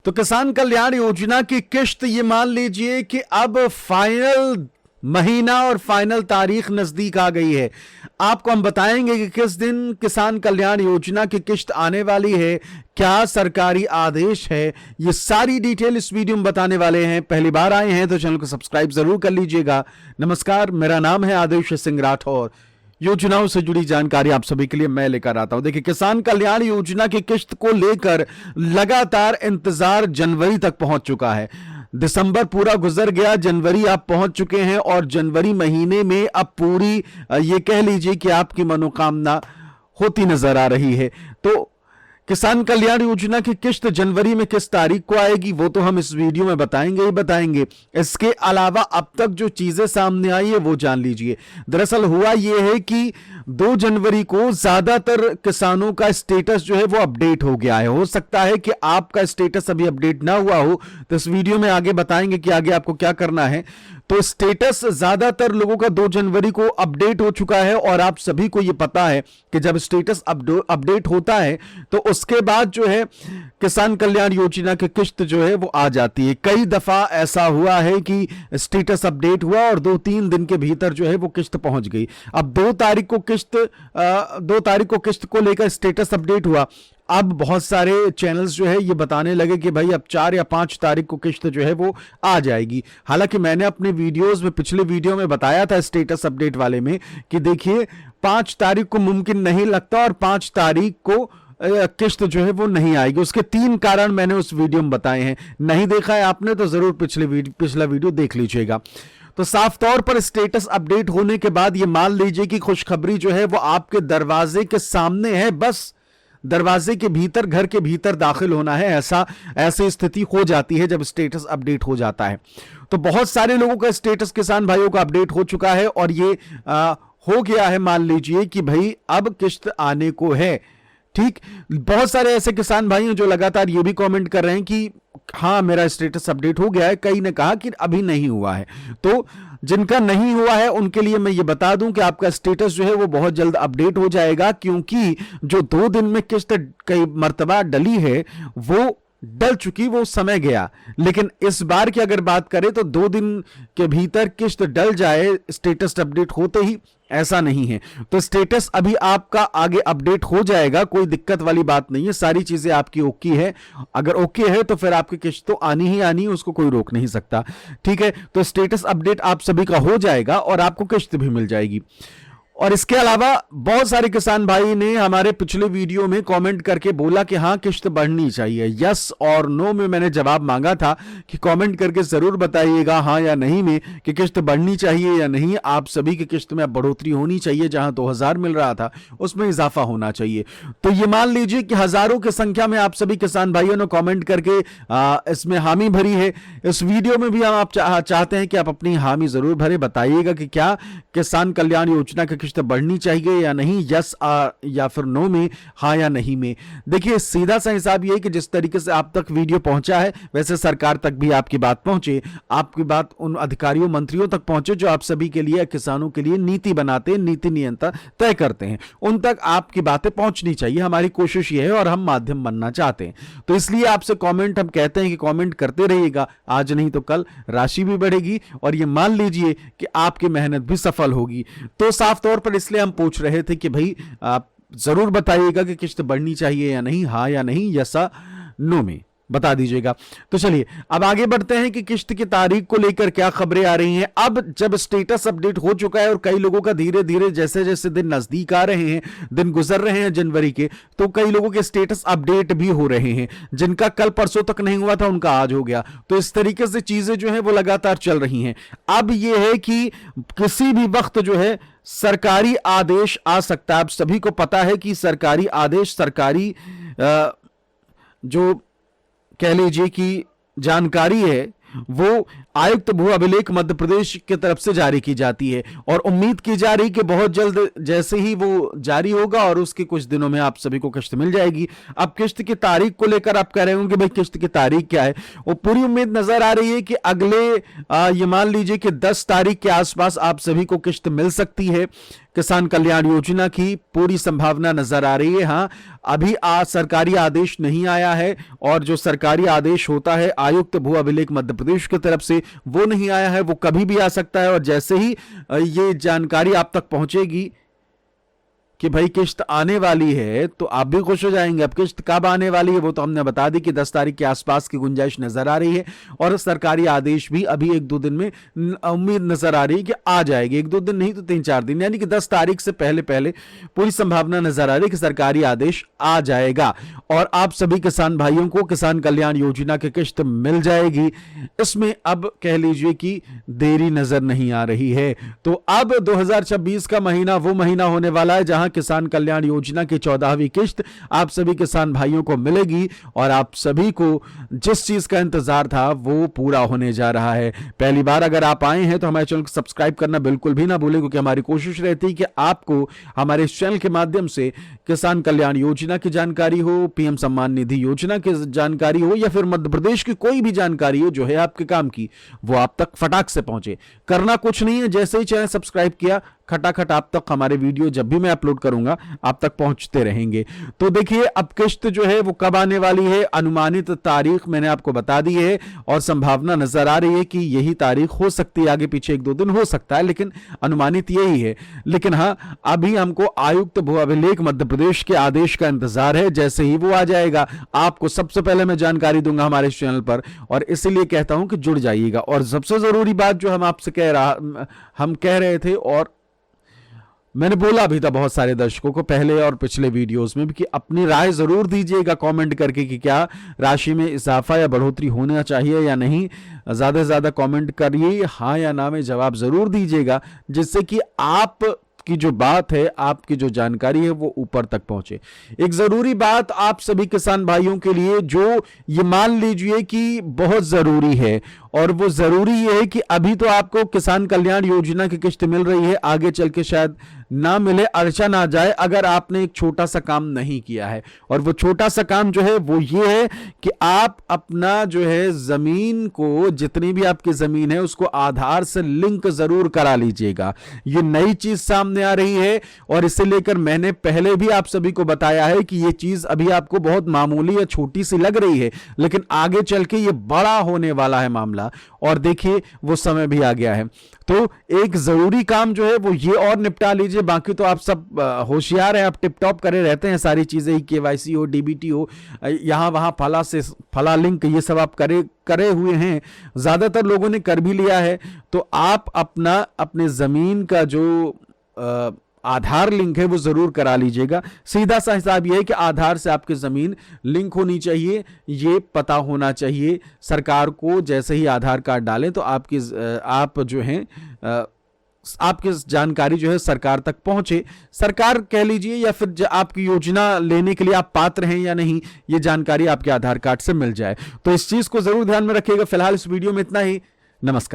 तो किसान कल्याण योजना की किश्त ये मान लीजिए कि अब फाइनल महीना और फाइनल तारीख नजदीक आ गई है। आपको हम बताएंगे कि किस दिन किसान कल्याण योजना की किश्त आने वाली है, क्या सरकारी आदेश है, ये सारी डिटेल इस वीडियो में बताने वाले हैं। पहली बार आए हैं तो चैनल को सब्सक्राइब जरूर कर लीजिएगा। नमस्कार, मेरा नाम है आदेश सिंह राठौर। योजनाओं से जुड़ी जानकारी आप सभी के लिए मैं लेकर आता हूं। देखिए, किसान कल्याण योजना की किश्त को लेकर लगातार इंतजार जनवरी तक पहुंच चुका है। दिसंबर पूरा गुजर गया, जनवरी आप पहुंच चुके हैं और जनवरी महीने में अब पूरी ये कह लीजिए कि आपकी मनोकामना होती नजर आ रही है। तो किसान कल्याण योजना की किश्त जनवरी में किस तारीख को आएगी वो तो हम इस वीडियो में बताएंगे ही बताएंगे। इसके अलावा अब तक जो चीजें सामने आई है वो जान लीजिए। दरअसल हुआ ये है कि 2 जनवरी को ज्यादातर किसानों का स्टेटस जो है वो अपडेट हो गया है। हो सकता है कि आपका स्टेटस अभी अपडेट ना हुआ हो, तो इस वीडियो में आगे बताएंगे कि आगे आपको क्या करना है। तो स्टेटस ज्यादातर लोगों का 2 जनवरी को अपडेट हो चुका है और आप सभी को यह पता है कि जब स्टेटस अपडेट होता है तो उसके बाद जो है किसान कल्याण योजना की किश्त जो है वो आ जाती है। कई दफा ऐसा हुआ है कि स्टेटस अपडेट हुआ और 2-3 दिन के भीतर जो है वो किश्त पहुंच गई। अब 2 तारीख को किश्त को लेकर स्टेटस अपडेट हुआ। अब बहुत सारे चैनल्स जो है ये बताने लगे कि भाई अब 4 या 5 तारीख को किश्त जो है वो आ जाएगी। हालांकि मैंने अपने वीडियोस में पिछले वीडियो में बताया था स्टेटस अपडेट वाले में कि देखिए 5 तारीख को मुमकिन नहीं लगता और 5 तारीख को किश्त जो है वो नहीं आएगी। उसके 3 कारण मैंने उस वीडियो में बताए हैं। नहीं देखा है आपने तो जरूर पिछला वीडियो देख लीजिएगा। तो साफ तौर पर स्टेटस अपडेट होने के बाद ये मान लीजिए कि खुशखबरी जो है वो आपके दरवाजे के सामने है। बस दरवाजे के भीतर, घर के भीतर दाखिल होना है, ऐसी स्थिति हो जाती है जब स्टेटस अपडेट हो जाता है। तो बहुत सारे लोगों का स्टेटस किसान भाइयों का अपडेट हो चुका है और ये हो गया है, मान लीजिए कि भाई अब किश्त आने को है। ठीक, बहुत सारे ऐसे किसान भाई हैं जो लगातार ये भी कमेंट कर रहे हैं कि हाँ मेरा स्टेटस अपडेट हो गया है। कई ने कहा कि अभी नहीं हुआ है। तो जिनका नहीं हुआ है उनके लिए मैं ये बता दूं कि आपका स्टेटस जो है वो बहुत जल्द अपडेट हो जाएगा, क्योंकि जो 2 दिन में किश्त कई मर्तबा डली है वो डल चुकी, वो समय गया। लेकिन इस बार की अगर बात करें तो 2 दिन के भीतर किश्त डल जाए स्टेटस अपडेट होते ही, ऐसा नहीं है। तो स्टेटस अभी आपका आगे अपडेट हो जाएगा, कोई दिक्कत वाली बात नहीं है। सारी चीजें आपकी ओके है। अगर ओके है तो फिर आपकी किश्त तो आनी ही आनी है, उसको कोई रोक नहीं सकता। ठीक है, तो स्टेटस अपडेट आप सभी का हो जाएगा और आपको किश्त भी मिल जाएगी। और इसके अलावा बहुत सारे किसान भाई ने हमारे पिछले वीडियो में कमेंट करके बोला कि हाँ किश्त बढ़नी चाहिए। यस और नो में मैंने जवाब मांगा था कि कमेंट करके जरूर बताइएगा हाँ या नहीं में कि किश्त बढ़नी चाहिए या नहीं। आप सभी की किश्त में बढ़ोतरी होनी चाहिए, जहां 2000 मिल रहा था उसमें इजाफा होना चाहिए। तो ये मान लीजिए कि हजारों की संख्या में आप सभी किसान भाइयों ने कॉमेंट करके इसमें हामी भरी है। इस वीडियो में भी हम आप चाहते हैं कि आप अपनी हामी जरूर भरे, बताइएगा कि क्या किसान कल्याण योजना की किश्त बढ़नी चाहिए या नहीं, यस या फिर नो में, हाँ या नहीं में। देखिए सीधा सा हिसाब ये है कि जिस तरीके से आप तक वीडियो पहुंचा है वैसे सरकार तक भी आपकी बात पहुंचे, आपकी बात उन अधिकारियों मंत्रियों तक पहुंचे जो आप सभी के लिए, किसानों के लिए नीति बनाते हैं, नीति नियंत्रण तय करते हैं। उन तक आपकी बातें पहुंचनी चाहिए। हमारी कोशिश ये है और हम माध्यम बनना चाहते हैं। तो इसलिए आपसे कमेंट हम कहते हैं कि कमेंट करते रहिएगा, आज नहीं तो कल राशि भी बढ़ेगी और ये मान लीजिए कि आपकी मेहनत भी सफल होगी। तो साफ तौर पर इसलिए हम पूछ रहे थे कि भाई आप जरूर बताइएगा कि किश्त बढ़नी चाहिए या नहीं, हाँ या नहीं, यसा नो में बता दीजिएगा। तो चलिए अब आगे बढ़ते हैं कि किश्त की तारीख को लेकर क्या खबरें आ रही हैं। अब जब स्टेटस अपडेट हो चुका है और कई लोगों का धीरे धीरे जैसे जैसे दिन नजदीक आ रहे हैं, दिन गुजर रहे हैं जनवरी के, तो कई लोगों के स्टेटस अपडेट भी हो रहे हैं। जिनका कल परसों तक नहीं हुआ था उनका आज हो गया। तो इस तरीके से चीजें जो है वो लगातार चल रही हैं। अब यह है कि किसी भी वक्त जो है सरकारी आदेश आ सकता है। आप सभी को पता है कि सरकारी आदेश, सरकारी जो कह लीजिए कि जानकारी है वो आयुक्त भू अभिलेख मध्य प्रदेश की तरफ से जारी की जाती है और उम्मीद की जा रही कि बहुत जल्द जैसे ही वो जारी होगा और उसके कुछ दिनों में आप सभी को किश्त मिल जाएगी। अब किश्त की तारीख को लेकर आप कह रहे होंगे भाई किश्त की तारीख क्या है, वो पूरी उम्मीद नजर आ रही है कि अगले ये मान लीजिए कि 10 तारीख के आसपास आप सभी को किश्त मिल सकती है। किसान कल्याण योजना की पूरी संभावना नजर आ रही है। हाँ, अभी सरकारी आदेश नहीं आया है, और जो सरकारी आदेश होता है आयुक्त भू अभिलेख मध्य प्रदेश की तरफ से, वो नहीं आया है। वो कभी भी आ सकता है, और जैसे ही ये जानकारी आप तक पहुंचेगी कि भाई किश्त आने वाली है, तो आप भी खुश हो जाएंगे। अब किश्त कब आने वाली है वो तो हमने बता दी कि 10 तारीख के आसपास की गुंजाइश नजर आ रही है, और सरकारी आदेश भी अभी 1-2 दिन में उम्मीद नजर आ रही है कि आ जाएगी। 1-2 दिन नहीं तो 3-4 दिन, यानी कि 10 तारीख से पहले पहले पूरी संभावना नजर आ रही है कि सरकारी आदेश आ जाएगा, और आप सभी किसान भाइयों को किसान कल्याण योजना की किश्त मिल जाएगी। इसमें अब कह लीजिए कि देरी नजर नहीं आ रही है। तो अब 2026 का महीना वो महीना होने वाला है जहां किसान कल्याण योजना की 14वीं किश्त आप सभी किसान भाइयों को मिलेगी, और आप सभी को जिस चीज का इंतजार था वो पूरा होने जा रहा है। पहली बार अगर आप आए हैं तो हमारे चैनल को सब्सक्राइब करना बिल्कुल भी ना भूलें, क्योंकि हमारी कोशिश रहती है कि आपको हमारे इस चैनल के माध्यम से किसान कल्याण योजना की जानकारी हो, पीएम सम्मान निधि योजना की जानकारी हो, या फिर मध्य प्रदेश की कोई भी जानकारी हो जो है आपके काम की, वो आप तक फटाक से पहुंचे। करना कुछ नहीं है, जैसे ही चैनल सब्सक्राइब किया खटाखट आप तक हमारे वीडियो जब भी मैं अपलोड करूंगा आप तक पहुंचते रहेंगे। तो देखिए, अब किश्त जो है वो कब आने वाली है, अनुमानित तारीख मैंने आपको बता दी है, और संभावना नजर आ रही है कि यही तारीख हो सकती है। आगे पीछे 1-2 दिन हो सकता है, लेकिन अनुमानित यही है। लेकिन हाँ, अभी हमको आयुक्त भू अभिलेख मध्य प्रदेश के आदेश का इंतजार है। जैसे ही वो आ जाएगा आपको सबसे पहले मैं जानकारी दूंगा हमारे इस चैनल पर, और इसीलिए कहता हूं कि जुड़ जाइएगा। और सबसे जरूरी बात जो हम आपसे हम कह रहे थे, और मैंने बोला भी था बहुत सारे दर्शकों को पहले और पिछले वीडियोस में भी, कि अपनी राय जरूर दीजिएगा कमेंट करके कि क्या राशि में इजाफा या बढ़ोतरी होना चाहिए या नहीं। ज्यादा से ज्यादा कमेंट करिए, हाँ या ना में जवाब जरूर दीजिएगा, जिससे कि आप की जो बात है, आपकी जो जानकारी है वो ऊपर तक पहुंचे। एक जरूरी बात आप सभी किसान भाइयों के लिए, जो ये मान लीजिए कि बहुत जरूरी है, और वो जरूरी ये है कि अभी तो आपको किसान कल्याण योजना की किश्त मिल रही है, आगे चल के शायद ना मिले, अर्चा ना जाए अगर आपने एक छोटा सा काम नहीं किया है। और वो छोटा सा काम जो है वो ये है कि आप अपना जो है जमीन को, जितनी भी आपकी जमीन है उसको आधार से लिंक जरूर करा लीजिएगा। ये नई चीज सामने आ रही है, और इसे लेकर मैंने पहले भी आप सभी को बताया है कि ये चीज अभी आपको बहुत मामूली या छोटी सी लग रही है, लेकिन आगे चल के ये बड़ा होने वाला है मामला, और देखिए वो समय भी आ गया है। तो एक जरूरी काम जो है वो ये और निपटा लीजिए, बाकी तो आप सब होशियार हैं, आप टिप टॉप करे रहते हैं सारी चीजें, केवाईसी हो, डीबीटी हो, यहां वहां फला से फला लिंक, ये सब आप करे हुए हैं, ज्यादातर लोगों ने कर भी लिया है। तो आप अपने जमीन का जो आधार लिंक है वो जरूर करा लीजिएगा। सीधा सा हिसाब ये है कि आधार से आपकी जमीन लिंक होनी चाहिए, ये पता होना चाहिए सरकार को। जैसे ही आधार कार्ड डालें तो आप जो हैं आपकी जानकारी जो है सरकार तक पहुंचे। सरकार कह लीजिए, या फिर आपकी योजना लेने के लिए आप पात्र हैं या नहीं, ये जानकारी आपके आधार कार्ड से मिल जाए। तो इस चीज को जरूर ध्यान में रखिएगा। फिलहाल इस वीडियो में इतना ही। नमस्कार।